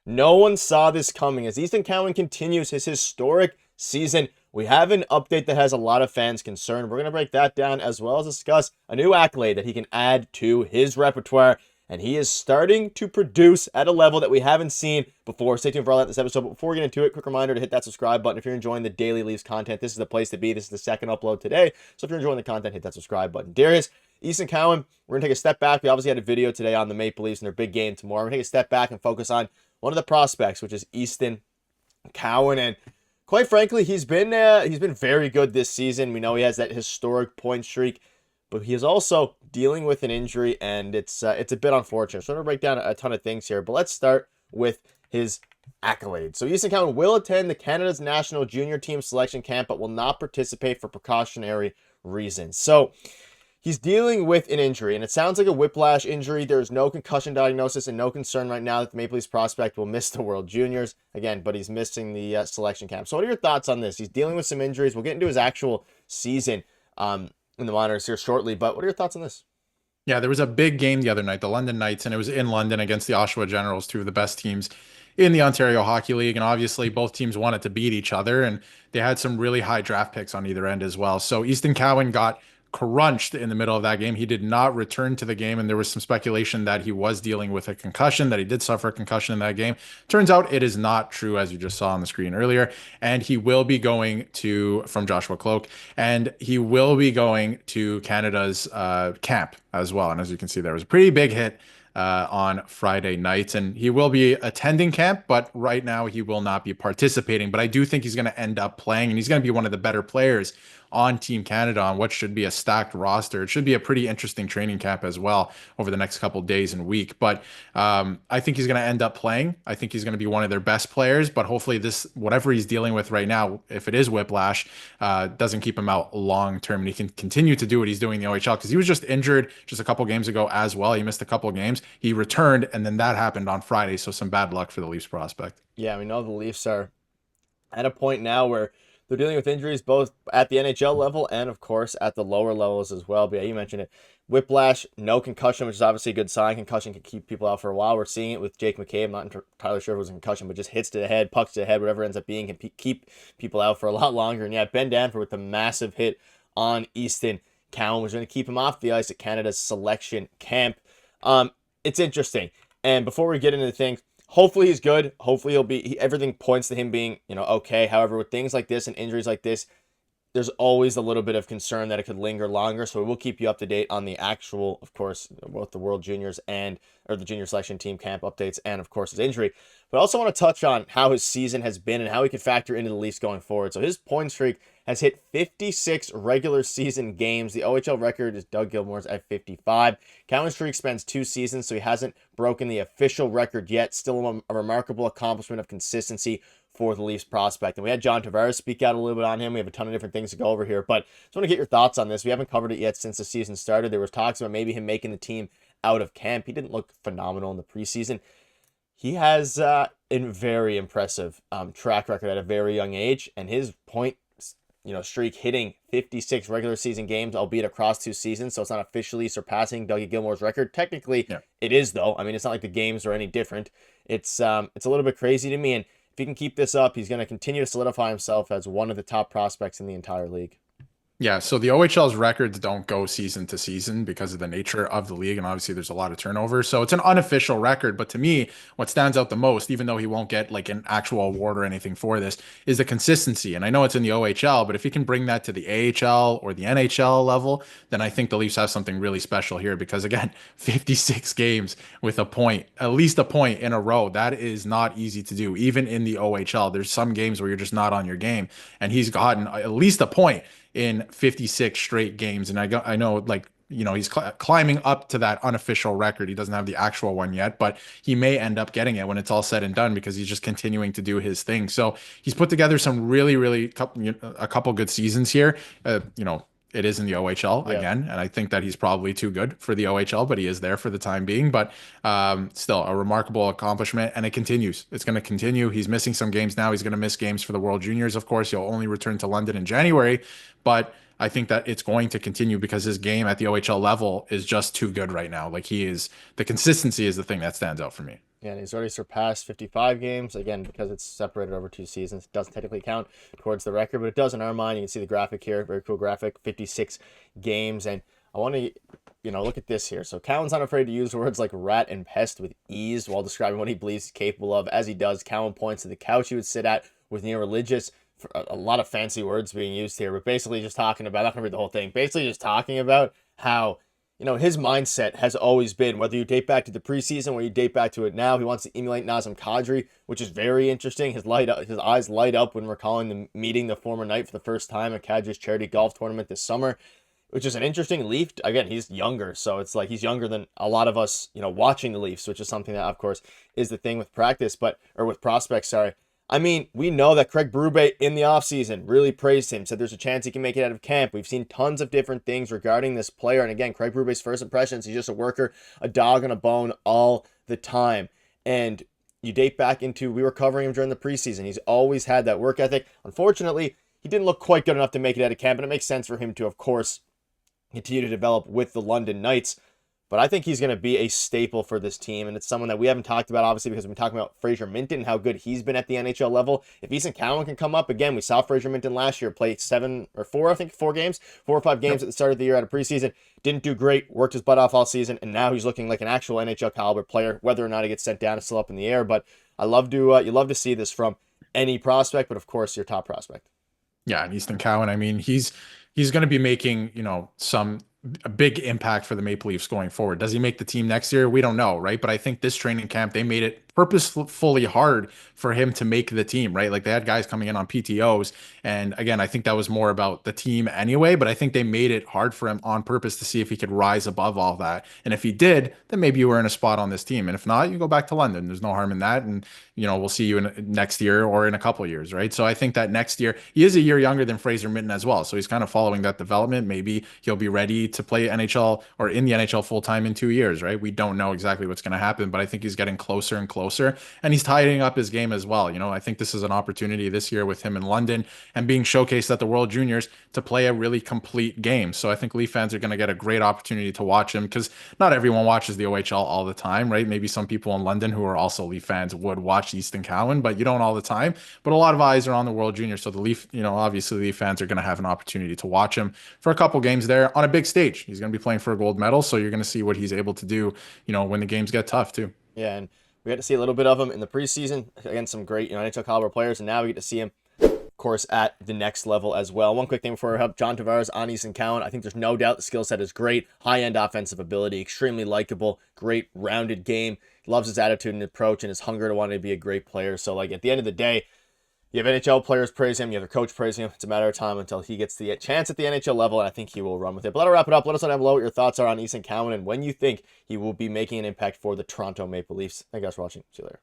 No one saw this coming as Easton Cowan continues his historic season. We have an update that has a lot of fans concerned. We're going to break that down as well as discuss a new accolade that he can add to his repertoire. And he is starting to produce at a level that we haven't seen before. Stay tuned for all that in this episode. But before we get into it, quick reminder to hit that subscribe button. If you're enjoying the daily Leafs content, this is the place to be. This is the second upload today. So if you're enjoying the content, hit that subscribe button. Darius, Easton Cowan, we're going to take a step back. We obviously had a video today on the Maple Leafs and their big game tomorrow. We're going to take a step back and focus on one of the prospects, which is Easton Cowan. And quite frankly, he's been very good this season. We know he has that historic point streak, but he is also dealing with an injury, and it's a bit unfortunate. So I'm going to break down a ton of things here, but let's start with his accolades. So Easton Cowan will attend the Canada's national junior team selection camp, but will not participate for precautionary reasons. So he's dealing with an injury, and it sounds like a whiplash injury. There's no concussion diagnosis and no concern right now that the Maple Leafs prospect will miss the World Juniors. Again, but he's missing the selection camp. So what are your thoughts on this? He's dealing with some injuries. We'll get into his actual season in the minors here shortly, but what are your thoughts on this? Yeah, there was a big game the other night, the London Knights, and it was in London against the Oshawa Generals, two of the best teams in the Ontario Hockey League. And obviously, both teams wanted to beat each other, and they had some really high draft picks on either end as well. So Easton Cowan got crunched in the middle of that game. He did not return to the game, and there was some speculation that he was dealing with a concussion, that he did suffer a concussion in that game. Turns out it is not true, as you just saw on the screen earlier. And he will be going from Joshua Cloak, and he will be going to Canada's camp as well. And as you can see, there was a pretty big hit on Friday night, and he will be attending camp, but right now he will not be participating. But I do think he's going to end up playing, and he's going to be one of the better players on Team Canada on what should be a stacked roster. It should be a pretty interesting training camp as well over the next couple days and week. But I think he's going to end up playing. I think he's going to be one of their best players, but hopefully this, whatever he's dealing with right now, if it is whiplash, doesn't keep him out long term, and he can continue to do what he's doing in the OHL, because he was just injured just a couple games ago as well. He missed a couple games. He returned, and then that happened on Friday. So some bad luck for the Leafs prospect. Yeah, we know the Leafs are at a point now where they're dealing with injuries both at the NHL level and, of course, at the lower levels as well. But yeah, you mentioned it. Whiplash, no concussion, which is obviously a good sign. Concussion can keep people out for a while. We're seeing it with Jake McCabe. I'm not entirely sure if it was a concussion, but just hits to the head, pucks to the head, whatever it ends up being, can keep people out for a lot longer. And yeah, Ben Danford with the massive hit on Easton Cowan was going to keep him off the ice at Canada's selection camp. It's interesting. And before we get into things, hopefully he's good. Hopefully everything points to him being, okay. However, with things like this and injuries like this, there's always a little bit of concern that it could linger longer. So we'll keep you up to date on the actual, of course, both the World Juniors or the junior selection team camp updates and, of course, his injury. But I also want to touch on how his season has been and how he could factor into the Leafs going forward. So his point streak has hit 56 regular season games. The OHL record is Doug Gilmour's at 55. Cowan's streak spans 2 seasons, so he hasn't broken the official record yet. Still a remarkable accomplishment of consistency for the Leafs prospect. And we had John Tavares speak out a little bit on him. We have a ton of different things to go over here, but just want to get your thoughts on this. We haven't covered it yet since the season started. There was talks about maybe him making the team out of camp. He didn't look phenomenal in the preseason. He has a very impressive track record at a very young age, and his point streak hitting 56 regular season games, albeit across 2 seasons, so it's not officially surpassing Dougie Gilmour's record. Technically, yeah, it is, though. I mean, it's not like the games are any different. It's a little bit crazy to me, and if he can keep this up, he's going to continue to solidify himself as one of the top prospects in the entire league. Yeah, so the OHL's records don't go season to season because of the nature of the league, and obviously there's a lot of turnover. So it's an unofficial record, but to me, what stands out the most, even though he won't get like an actual award or anything for this, is the consistency. And I know it's in the OHL, but if he can bring that to the AHL or the NHL level, then I think the Leafs have something really special here, because again, 56 games with a point, at least a point in a row, that is not easy to do. Even in the OHL, there's some games where you're just not on your game, and he's gotten at least a point in 56 straight games. And I know, like, he's climbing up to that unofficial record. He doesn't have the actual one yet, but he may end up getting it when it's all said and done, because he's just continuing to do his thing. So he's put together some really a couple good seasons here. It is in the OHL again, and I think that he's probably too good for the OHL, but he is there for the time being. But still, a remarkable accomplishment, and it continues. It's going to continue. He's missing some games now. He's going to miss games for the World Juniors, of course. He'll only return to London in January, but I think that it's going to continue because his game at the OHL level is just too good right now. Like, the consistency is the thing that stands out for me. Yeah, and he's already surpassed 55 games. Again, because it's separated over 2 seasons, it doesn't technically count towards the record, but it does in our mind. You can see the graphic here. Very cool graphic. 56 games. And I want to, look at this here. So Cowan's not afraid to use words like rat and pest with ease while describing what he believes he's capable of. As he does, Cowan points to the couch he would sit at with near religious, a lot of fancy words being used here, but basically just talking about, I'm not going to read the whole thing, basically just talking about how his mindset has always been, whether you date back to the preseason or you date back to it now, he wants to emulate Nazem Kadri, which is very interesting. His eyes light up when recalling the meeting the former Knight for the first time at Kadri's charity golf tournament this summer, which is an interesting Leaf. Again, he's younger, so it's like he's younger than a lot of us, watching the Leafs, which is something that, of course, is the thing with with prospects, sorry. I mean, we know that Craig Berube in the offseason really praised him, said there's a chance he can make it out of camp. We've seen tons of different things regarding this player. And again, Craig Berube's first impressions, he's just a worker, a dog on a bone all the time. And you date back into, we were covering him during the preseason. He's always had that work ethic. Unfortunately, he didn't look quite good enough to make it out of camp, and it makes sense for him to, of course, continue to develop with the London Knights. But I think he's going to be a staple for this team, and it's someone that we haven't talked about, obviously, because we've been talking about Fraser Minton and how good he's been at the NHL level. If Easton Cowan can come up, again, we saw Fraser Minton last year play 4 or 5 games at the start of the year out of preseason. Didn't do great, worked his butt off all season, and now he's looking like an actual NHL caliber player. Whether or not he gets sent down is still up in the air, but you love to see this from any prospect, but of course, your top prospect. Yeah, and Easton Cowan, I mean, he's going to be making, a big impact for the Maple Leafs going forward. Does he make the team next year? We don't know, right? But I think this training camp, they made it purposefully hard for him to make the team, right? Like they had guys coming in on PTOs. And again, I think that was more about the team anyway, but I think they made it hard for him on purpose to see if he could rise above all that. And if he did, then maybe you were in a spot on this team. And if not, you go back to London. There's no harm in that. And, we'll see you next year or in a couple of years, right? So I think that next year, he is a year younger than Fraser Minton as well. So he's kind of following that development. Maybe he'll be ready to play NHL or in the NHL full time in 2 years, right? We don't know exactly what's going to happen, but I think he's getting closer and closer, and he's tidying up his game as well. I think this is an opportunity this year with him in London and being showcased at the World Juniors to play a really complete game. So I think Leaf fans are going to get a great opportunity to watch him, because not everyone watches the OHL all the time, right? Maybe some people in London who are also Leaf fans would watch Easton Cowan, but you don't all the time. But a lot of eyes are on the World Juniors, so the Leaf, obviously Leaf fans are going to have an opportunity to watch him for a couple games there on a big stage. He's going to be playing for a gold medal, so you're going to see what he's able to do, when the games get tough too. Yeah, and we got to see a little bit of him in the preseason against some great NHL caliber players, and now we get to see him, of course, at the next level as well. One quick thing before we help John Tavares on Easton Cowan. I think there's no doubt the skill set is great. High-end offensive ability, extremely likable, great rounded game. Loves his attitude and approach and his hunger to want to be a great player. So, at the end of the day, you have NHL players praise him, you have a coach praising him. It's a matter of time until he gets the chance at the NHL level, and I think he will run with it. But that'll wrap it up. Let us know down below what your thoughts are on Easton Cowan and when you think he will be making an impact for the Toronto Maple Leafs. Thank you guys for watching. See you later.